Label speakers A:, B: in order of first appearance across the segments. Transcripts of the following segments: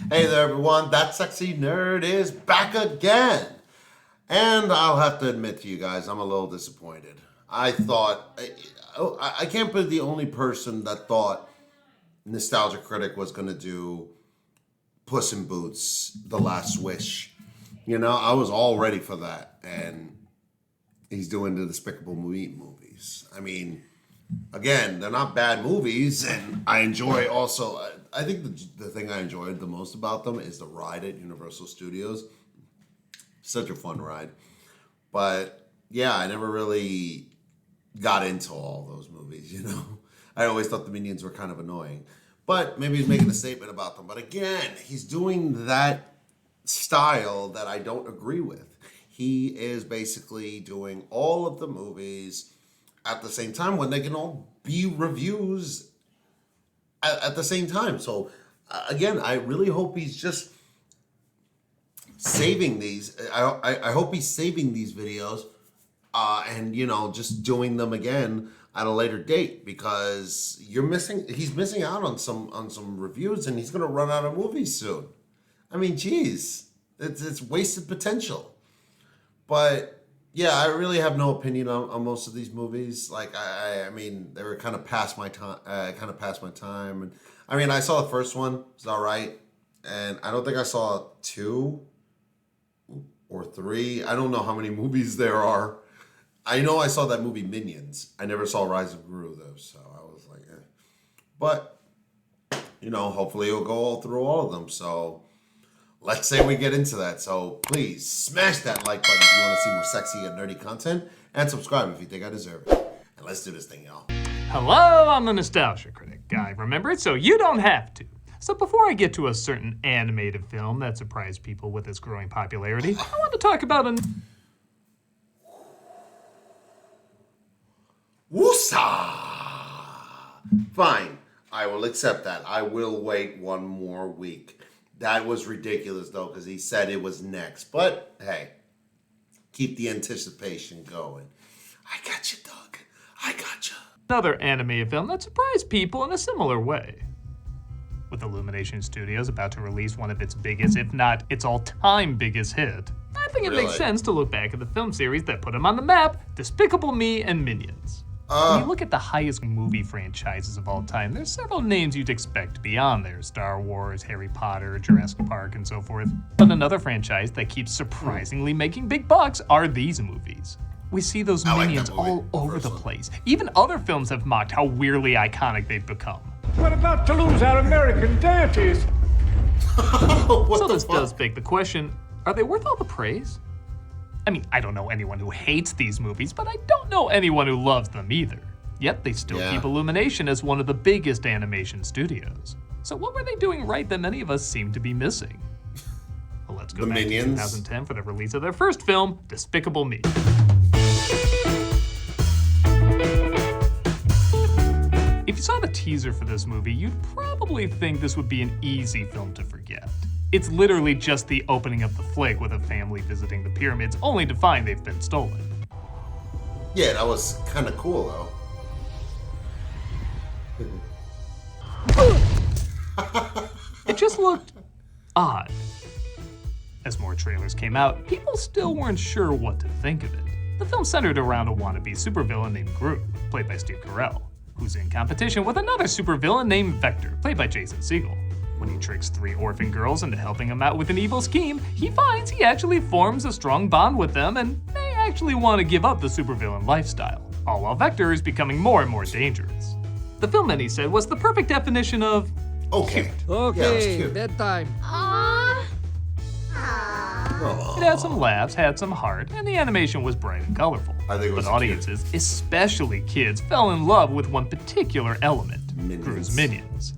A: Hey there, everyone. That sexy nerd is back again. And I'll have to admit to you guys, I'm a little disappointed. I thought, I can't be the only person that thought Nostalgia Critic was going to do Puss in Boots, The Last Wish. You know, I was all ready for that. And he's doing the Despicable Me movies. I mean, again, they're not bad movies. And I enjoy also, I think the thing I enjoyed the most about them is the ride at Universal Studios. Such a fun ride. But yeah, I never really got into all those movies, you know. I always thought the Minions were kind of annoying. But maybe he's making a statement about them. But again, he's doing that style that I don't agree with. He is basically doing all of the movies at the same time when they can all be reviews at the same time. So again, I really hope he's just saving these. I hope he's saving these videos and, you know, just doing them again at a later date, because he's missing out on some reviews, and he's going to run out of movies soon. I mean, geez, it's wasted potential. But yeah, I really have no opinion on most of these movies. Like, I mean, they were kind of past my time. And I mean, I saw the first one; it's all right, and I don't think I saw 2 or 3. I don't know how many movies there are. I know I saw that movie Minions. I never saw Rise of Gru though, so I was like, eh. But, you know, hopefully it'll go through all of them. So let's say we get into that. So please smash that like button if you want to see more sexy and nerdy content, and subscribe if you think I deserve it. And let's do this thing, y'all.
B: Hello, I'm the Nostalgia Critic guy. Remember it so you don't have to. So before I get to a certain animated film that surprised people with its growing popularity, I want to talk about
A: Woosa! Fine, I will accept that. I will wait one more week. That was ridiculous, though, because he said it was next. But, hey, keep the anticipation going. I got you, Doug. I got you.
B: Another animated film that surprised people in a similar way. With Illumination Studios about to release one of its biggest, if not its all-time biggest hit, I think it makes sense to look back at the film series that put them on the map, Despicable Me and Minions. When you look at the highest movie franchises of all time, there's several names you'd expect to be on there. Star Wars, Harry Potter, Jurassic Park, and so forth. But another franchise that keeps surprisingly making big bucks are these movies. We see those Minions all over the place. Even other films have mocked how weirdly iconic they've become.
C: We're about to lose our American deities.
B: So this does beg the question, are they worth all the praise? I mean, I don't know anyone who hates these movies, but I don't know anyone who loves them either. Yet they still keep Illumination as one of the biggest animation studios. So what were they doing right that many of us seem to be missing? Well, let's go back to 2010 for the release of their first film, Despicable Me. If you saw the teaser for this movie, you'd probably think this would be an easy film to forget. It's literally just the opening of the flick with a family visiting the pyramids, only to find they've been stolen.
A: Yeah, that was kind of cool,
B: though. It just looked odd. As more trailers came out, people still weren't sure what to think of it. The film centered around a wannabe supervillain named Gru, played by Steve Carell, who's in competition with another supervillain named Vector, played by Jason Segel. When he tricks 3 orphan girls into helping him out with an evil scheme, he finds he actually forms a strong bond with them and may actually want to give up the supervillain lifestyle, all while Vector is becoming more and more dangerous. The film, many said, was the perfect definition of cute.
D: Okay, yeah, bedtime.
B: It had some laughs, had some heart, and the animation was bright and colorful.
A: I think it was
B: but audiences, especially kids, fell in love with one particular element, Gru's Minions.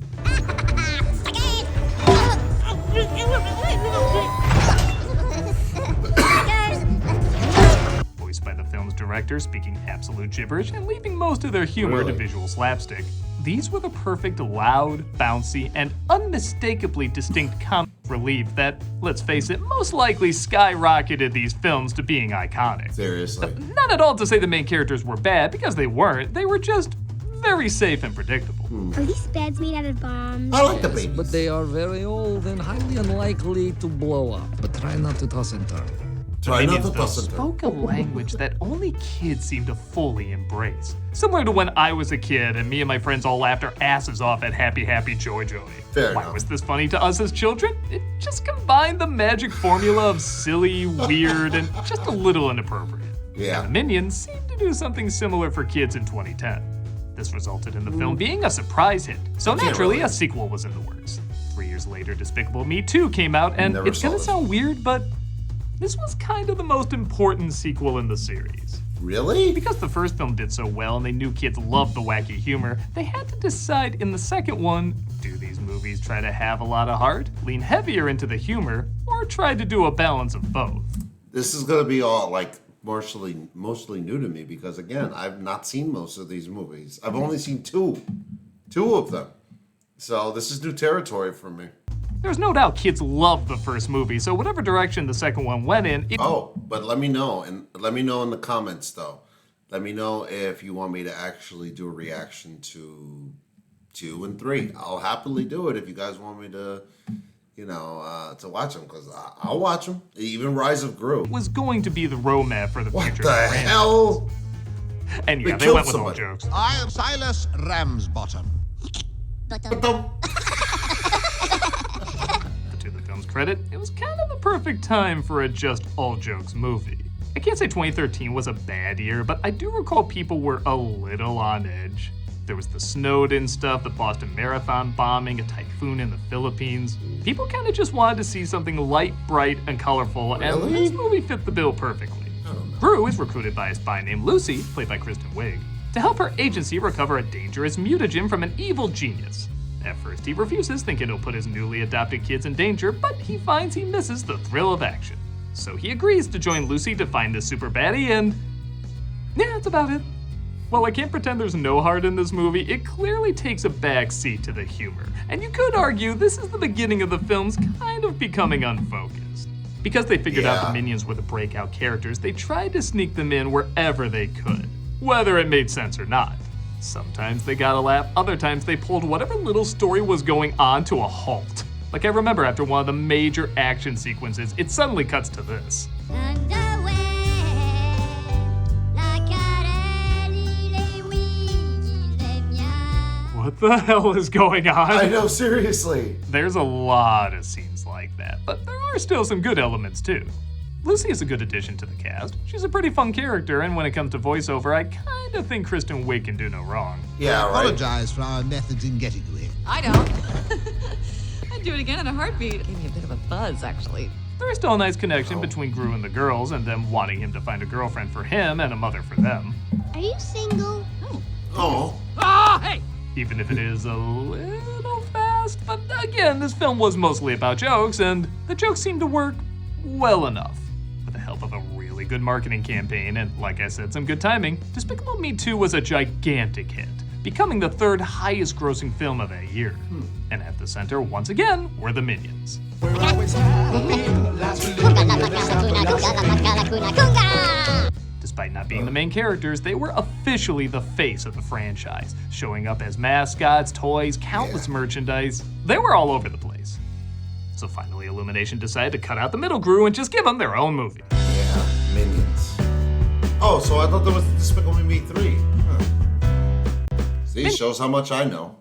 B: Voiced by the film's director, speaking absolute gibberish and leaving most of their humor to visual slapstick, these were the perfect loud, bouncy, and unmistakably distinct comic relief that, let's face it, most likely skyrocketed these films to being iconic.
A: Seriously.
B: Not at all to say the main characters were bad, because they weren't. They were just very safe and predictable.
E: Are these beds made out of bombs?
A: I like the babies.
D: But they are very old and highly unlikely to blow up. But try not to toss and turn.
A: Try not
B: Minions,
A: to
B: though,
A: toss and turn.
B: spoke a language that only kids seem to fully embrace. Similar to when I was a kid and me and my friends all laughed our asses off at Happy Happy Joy Joy.
A: Fair
B: Why
A: enough.
B: was this funny to us as children? It just combined the magic formula of silly, weird, and just a little inappropriate.
A: Yeah.
B: And the Minions seemed to do something similar for kids in 2010. This resulted in the film being a surprise hit, so naturally
A: relate.
B: a sequel was in the works. 3 years later, Despicable Me 2 came out, and
A: Never
B: it's
A: saw
B: gonna
A: this.
B: sound weird, but this was kind of the most important sequel in the series.
A: Really?
B: Because the first film did so well and they knew kids loved the wacky humor, they had to decide in the second one, do these movies try to have a lot of heart, lean heavier into the humor, or try to do a balance of both?
A: This is gonna be all like mostly new to me because again, I've not seen most of these movies. I've only seen two of them. So this is new territory for me.
B: There's no doubt kids loved the first movie, so whatever direction the second one went in, it
A: Oh, but let me know, and let me know in the comments though. Let me know if you want me to actually do a reaction to 2 and 3. I'll happily do it if you guys want me to, to watch them because I'll watch them. Even Rise of Gru.
B: was going to be the roadmap for the
A: What
B: future.
A: the
B: of brand.
A: hell?
B: And yeah,
A: They
B: they went
A: killed
B: with all
A: somebody.
B: jokes.
F: I am Silas Ramsbottom.
B: To the film's credit, it was kind of the perfect time for a just all jokes movie. I can't say 2013 was a bad year, but I do recall people were a little on edge. There was the Snowden stuff, the Boston Marathon bombing, a typhoon in the Philippines. People kind of just wanted to see something light, bright, and colorful, and
A: Really?
B: this movie fit the bill perfectly. Gru is recruited by a spy named Lucy, played by Kristen Wiig, to help her agency recover a dangerous mutagen from an evil genius. At first, he refuses, thinking it'll put his newly adopted kids in danger, but he finds he misses the thrill of action. So he agrees to join Lucy to find the super baddie, and yeah, that's about it. While I can't pretend there's no heart in this movie, it clearly takes a back seat to the humor. And you could argue this is the beginning of the film's kind of becoming unfocused. Because they figured out the
A: Yeah.
B: Minions were the breakout characters, they tried to sneak them in wherever they could, whether it made sense or not. Sometimes they got a laugh, other times they pulled whatever little story was going on to a halt. Like I remember after one of the major action sequences, it suddenly cuts to this. What the hell is going on?
A: I know, seriously.
B: There's a lot of scenes like that, but there are still some good elements too. Lucy is a good addition to the cast. She's a pretty fun character, and when it comes to voiceover, I kind of think Kristen Wiig can do no wrong.
A: Yeah, right.
F: Apologize for our methods in getting you here.
G: I don't. I'd do it again in a heartbeat. It gave me a bit of a buzz, actually.
B: There is still a nice connection between Gru and the girls, and them wanting him to find a girlfriend for him and a mother for them.
E: Are you single?
A: Oh,
B: Ah, hey! Even if it is a little fast, but again, this film was mostly about jokes, and the jokes seemed to work well enough. With the help of a really good marketing campaign, and like I said, some good timing, Despicable Me 2 was a gigantic hit, becoming the third highest grossing film of that year. And at the center, once again, were the Minions. Despite not being the main characters, they were officially the face of the franchise, showing up as mascots, toys, countless merchandise. They were all over the place. So finally, Illumination decided to cut out the middle Gru and just give them their own movie.
A: yeah, Minions. Oh, so I thought there was Despicable Me 3. Huh. See, shows how much I know.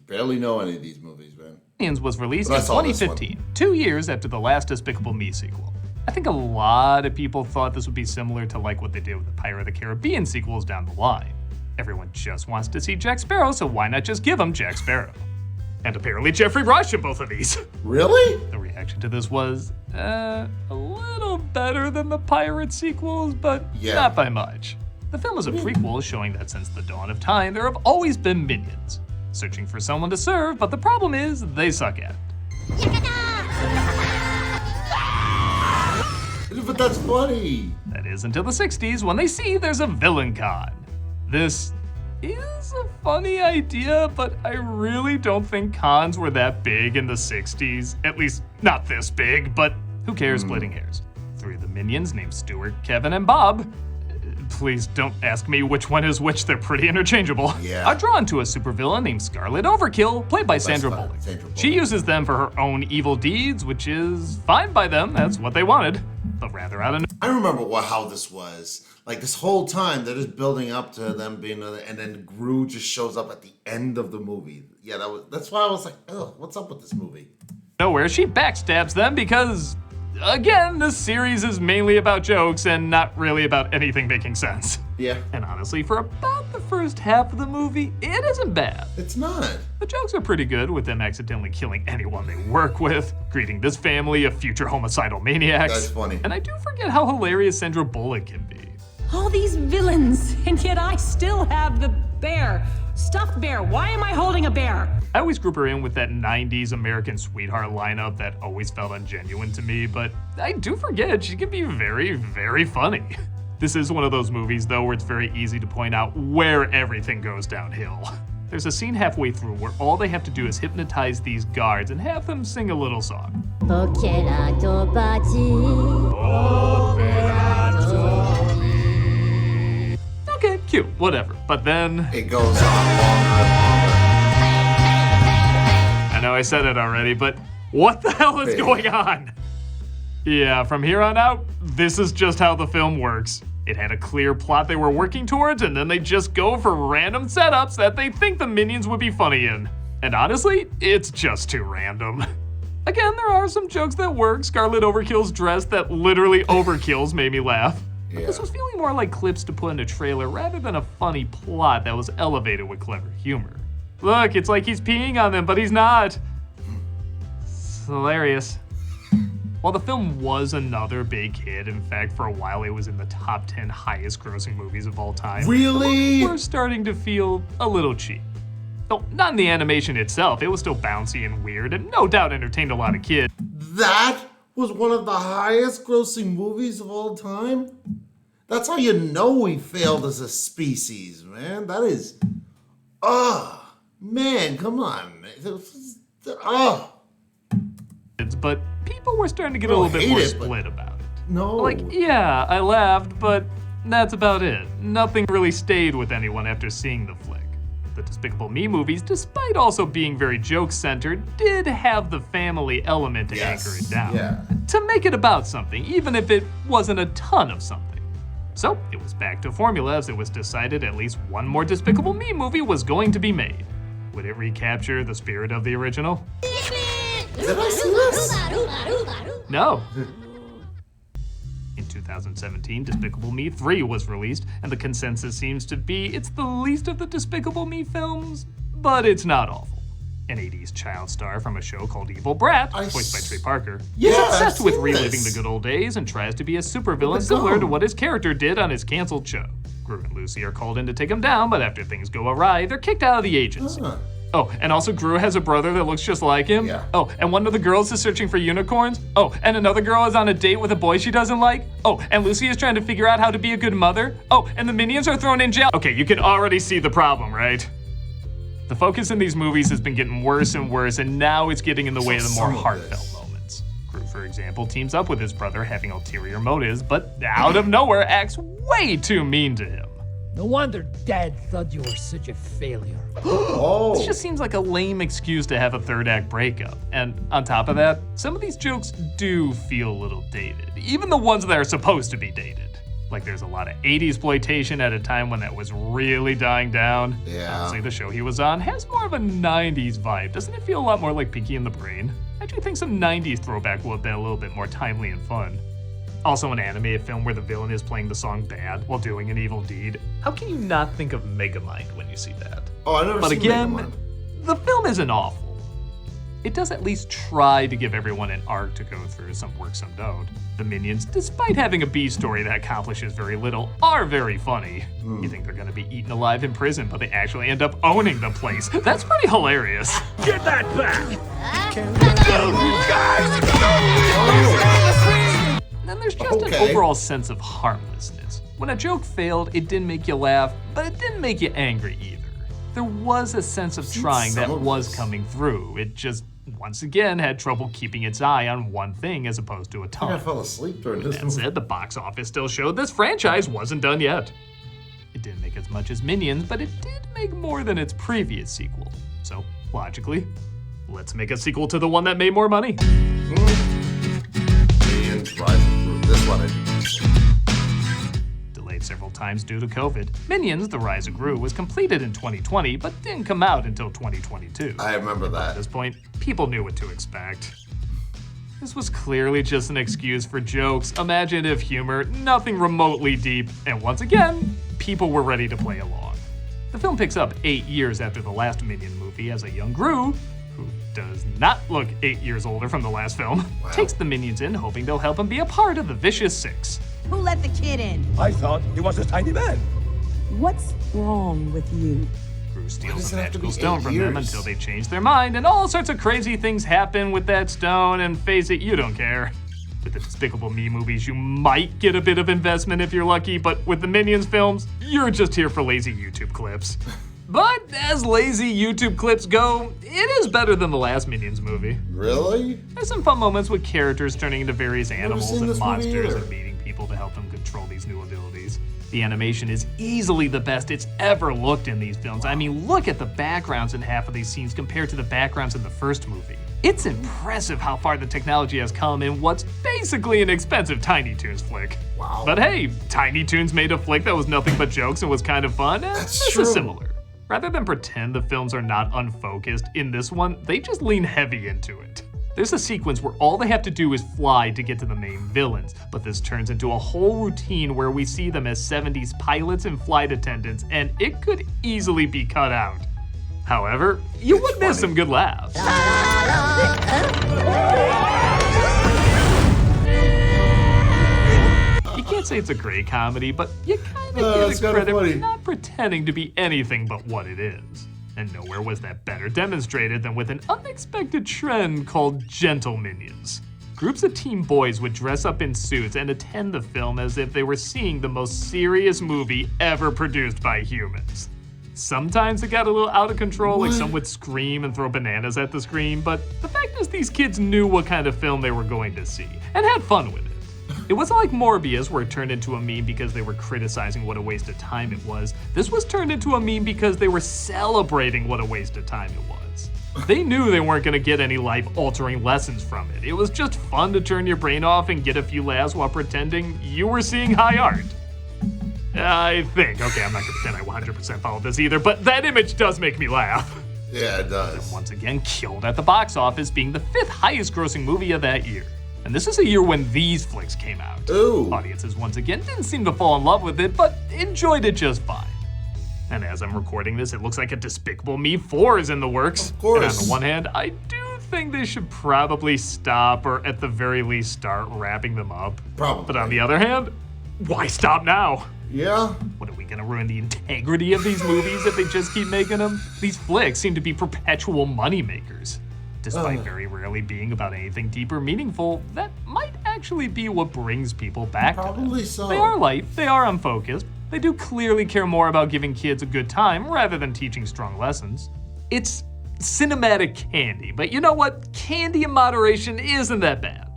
A: Barely know any of these movies, man.
B: Minions was released
A: But I
B: in
A: saw this
B: 2015, 2 years after the last Despicable Me sequel. I think a lot of people thought this would be similar to like what they did with the Pirate of the Caribbean sequels down the line. Everyone just wants to see Jack Sparrow, so why not just give him Jack Sparrow? And apparently Jeffrey Rush in both of these.
A: Really?
B: The reaction to this was, a little better than the Pirate sequels, but
A: Yeah.
B: not by much. The film is a prequel showing that since the dawn of time, there have always been minions, searching for someone to serve, but the problem is they suck at it.
A: But that's funny.
B: That is until the 60s when they see there's a villain con. This is a funny idea, but I really don't think cons were that big in the 60s. At least not this big, but who cares, splitting hairs. 3 of the minions named Stuart, Kevin, and Bob. please don't ask me which one is which, they're pretty interchangeable,
A: Yeah.
B: are drawn to a supervillain named Scarlet Overkill, played by Sandra Bullock. She uses them for her own evil deeds, which is fine by them, that's what they wanted. But rather out of
A: I remember how this was. Like, this whole time, they're just building up to them being, and then Gru just shows up at the end of the movie. Yeah, that's why I was like, ugh, what's up with this movie?
B: nowhere, she backstabs them because, again, this series is mainly about jokes and not really about anything making sense.
A: Yeah.
B: And honestly, for about the first half of the movie, it isn't bad.
A: It's not.
B: The jokes are pretty good, with them accidentally killing anyone they work with, greeting this family of future homicidal maniacs.
A: That's funny.
B: And I do forget how hilarious Sandra Bullock can be.
H: All these villains, and yet I still have the bear. Stuffed bear. Why am I holding a bear?
B: I always group her in with that 90s American sweetheart lineup that always felt ungenuine to me, but I do forget she can be very, very funny. This is one of those movies, though, where it's very easy to point out where everything goes downhill. There's a scene halfway through where all they have to do is hypnotize these guards and have them sing a little song. Okay, cute, whatever. But then
A: It goes on longer and longer.
B: I know I said it already, but what the hell is going on? Yeah, from here on out, this is just how the film works. It had a clear plot they were working towards, and then they just go for random setups that they think the minions would be funny in. And honestly, it's just too random. Again, there are some jokes that work. Scarlet Overkill's dress that literally overkills made me laugh. But this was feeling more like clips to put in a trailer rather than a funny plot that was elevated with clever humor. Look, it's like he's peeing on them, but he's not. It's hilarious. While the film was another big hit, in fact, for a while it was in the top 10 highest grossing movies of all time.
A: Really?
B: We're starting to feel a little cheap. Though not in the animation itself, it was still bouncy and weird, and no doubt entertained a lot of kids.
A: That was one of the highest grossing movies of all time? That's how you know we failed as a species, man. That is... man, come on.
B: But people were starting to get a little bit more split about it.
A: No.
B: Like, yeah, I laughed, but that's about it. Nothing really stayed with anyone after seeing the flick. The Despicable Me movies, despite also being very joke-centered, did have the family element to anchor it down.
A: Yeah.
B: To make it about something, even if it wasn't a ton of something. So, it was back to formula as it was decided at least one more Despicable Me movie was going to be made. Would it recapture the spirit of the original?
A: Did I see this?
B: No. In 2017, Despicable Me 3 was released, and the consensus seems to be it's the least of the Despicable Me films, but it's not awful. An 80s child star from a show called Evil Brat, voiced by Trey Parker, is obsessed with reliving the good old days and tries to be a supervillain similar to what his character did on his canceled show. Gru and Lucy are called in to take him down, but after things go awry, they're kicked out of the agency. Oh, and also Gru has a brother that looks just like him.
A: Yeah.
B: Oh, and one of the girls is searching for unicorns. Oh, and another girl is on a date with a boy she doesn't like. Oh, and Lucy is trying to figure out how to be a good mother. Oh, and the minions are thrown in jail. Okay, you can already see the problem, right? The focus in these movies has been getting worse and worse, and now it's getting in the way of the more heartfelt moments. Gru, for example, teams up with his brother having ulterior motives, but out of nowhere acts way too mean to him.
D: No wonder Dad thought you were such a failure.
B: This just seems like a lame excuse to have a third act breakup. And on top of that, some of these jokes do feel a little dated. Even the ones that are supposed to be dated. Like there's a lot of 80s exploitation at a time when that was really dying down.
A: Yeah.
B: Honestly, the show he was on has more of a 90s vibe. Doesn't it feel a lot more like Pinky and the Brain? I do think some 90s throwback would have been a little bit more timely and fun. Also an animated film where the villain is playing the song Bad while doing an evil deed. How can you not think of Megamind when you see that?
A: Oh, I never
B: But
A: seen
B: again,
A: Megamind.
B: the film isn't awful. It does at least try to give everyone an arc to go through, some work, some don't. The minions, despite having a B story that accomplishes very little, are very funny. You think they're gonna be eaten alive in prison, but they actually end up owning the place. That's pretty hilarious.
C: Get that back!
B: Then there's just an overall sense of harmlessness. When a joke failed, it didn't make you laugh, but it didn't make you angry either. There was a sense of trying that was coming through. It just once again had trouble keeping its eye on one thing as opposed to a
A: I
B: ton.
A: fell asleep during this
B: That
A: movie.
B: said, the box office still showed this franchise wasn't done yet. It didn't make as much as Minions, but it did make more than its previous sequel. So, logically, let's make a sequel to the one that made more money.
A: Minions Rising. This one I did.
B: Delayed several times due to COVID, Minions: The Rise of Gru was completed in 2020, but didn't come out until 2022.
A: I remember
B: At
A: that.
B: this point, people knew what to expect. This was clearly just an excuse for jokes, imaginative humor, nothing remotely deep, and once again, people were ready to play along. The film picks up 8 years after the last Minion movie as a young Gru, who does not look 8 years older from the last film, takes the Minions in hoping they'll help him be a part of the Vicious Six.
I: Who let the kid in?
C: I thought he was a tiny man.
I: What's wrong with you?
B: Gru
A: does
B: steals
A: it
B: a
A: have to be
B: magical stone
A: 8
B: from them
A: years?
B: until they change their mind, and all sorts of crazy things happen with that stone, and face it, you don't care. With the Despicable Me movies, you might get a bit of investment if you're lucky, but with the Minions films, you're just here for lazy YouTube clips. But as lazy YouTube clips go, it is better than the last Minions movie.
A: Really?
B: There's some fun moments with characters turning into various animals
A: seen
B: and
A: this movie
B: monsters
A: either.
B: and meeting people to help them control these new abilities. The animation is easily the best it's ever looked in these films. I mean, look at the backgrounds in half of these scenes compared to the backgrounds in the first movie. It's impressive how far the technology has come in what's basically an expensive Tiny Toons flick.
A: Wow.
B: But hey, Tiny Toons made a flick that was nothing but jokes and was kind of fun, and
A: That's
B: this
A: true.
B: is similar. Rather than pretend the films are not unfocused, in this one, they just lean heavy into it. There's a sequence where all they have to do is fly to get to the main villains, but this turns into a whole routine where we see them as 70s pilots and flight attendants, and it could easily be cut out. However, you would miss some good laughs. You can't say it's a great comedy, but you kind of
A: it's
B: give it
A: kinda
B: credit
A: funny.
B: for not pretending to be anything but what it is. And nowhere was that better demonstrated than with an unexpected trend called gentle minions. Groups of teen boys would dress up in suits and attend the film as if they were seeing the most serious movie ever produced by humans. Sometimes it got a little out of control, like some would scream and throw bananas at the screen, but the fact is these kids knew what kind of film they were going to see, and had fun with it. It wasn't like Morbius, where it turned into a meme because they were criticizing what a waste of time it was. This was turned into a meme because they were celebrating what a waste of time it was. They knew they weren't going to get any life-altering lessons from it. It was just fun to turn your brain off and get a few laughs while pretending you were seeing high art. I think. Okay, I'm not going to pretend I 100% follow this either, but that image does make me laugh.
A: Yeah, it does.
B: Once again, killed at the box office, being the 5th highest grossing movie of that year. And this is a year when these flicks came out.
A: Ooh.
B: Audiences once again didn't seem to fall in love with it, but enjoyed it just fine. And as I'm recording this, it looks like a Despicable Me 4 is in the works.
A: Of course.
B: And on the one hand, I do think they should probably stop, or at the very least start wrapping them up.
A: Probably.
B: But on the other hand, why stop now?
A: Yeah.
B: What, are we gonna ruin the integrity of these movies if they just keep making them? These flicks seem to be perpetual moneymakers. Despite very rarely being about anything deep or meaningful, that might actually be what brings people back to them.
A: Probably so.
B: They are light, they are unfocused, they do clearly care more about giving kids a good time rather than teaching strong lessons. It's cinematic candy, but you know what? Candy in moderation isn't that bad.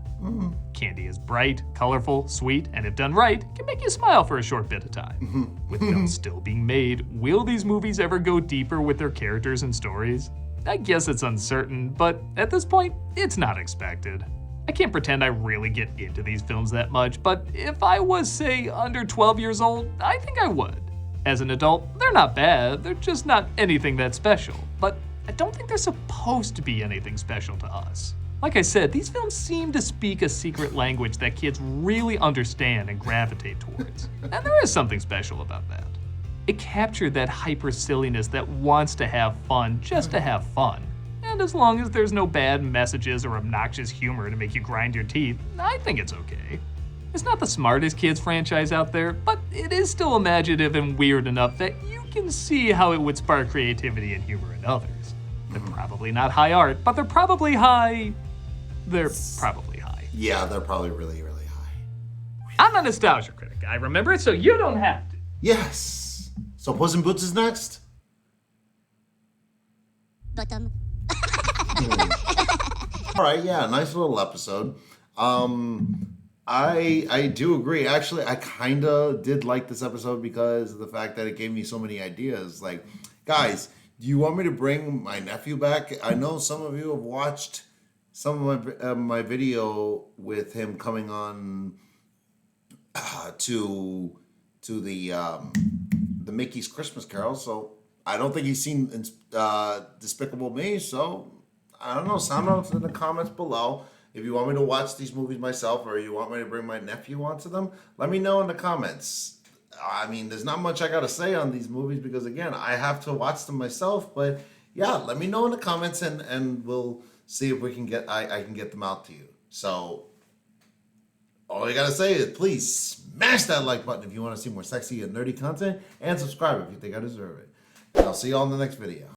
B: Candy is bright, colorful, sweet, and if done right, can make you smile for a short bit of time. With films still being made, will these movies ever go deeper with their characters and stories? I guess it's uncertain, but at this point, it's not expected. I can't pretend I really get into these films that much, but if I was, say, under 12 years old, I think I would. As an adult, they're not bad, they're just not anything that special. But I don't think they're supposed to be anything special to us. Like I said, these films seem to speak a secret language that kids really understand and gravitate towards. And there is something special about that. It captured that hyper silliness that wants to have fun just to have fun. And as long as there's no bad messages or obnoxious humor to make you grind your teeth, I think it's okay. It's not the smartest kids franchise out there, but it is still imaginative and weird enough that you can see how it would spark creativity and humor in others. They're probably not high art, but they're probably high. They're probably high.
A: Yeah, they're probably really, really high.
B: I'm a nostalgia critic. I remember it, so you don't have to.
A: Yes. So Puss in Boots is next?
E: Bottom.
A: All right, yeah, nice little episode. I do agree. Actually, I kind of did like this episode because of the fact that it gave me so many ideas. Like, guys, do you want me to bring my nephew back? I know some of you have watched some of my video with him coming on to the Mickey's Christmas Carol. So I don't think he's seen Despicable Me. So I don't know. Sound off in the comments below. If you want me to watch these movies myself or you want me to bring my nephew onto them, let me know in the comments. I mean, there's not much I got to say on these movies because, again, I have to watch them myself. But, yeah, let me know in the comments and we'll see if we can get I can get them out to you. So all you got to say is please smash that like button if you want to see more sexy and nerdy content and subscribe if you think I deserve it. And I'll see you all in the next video.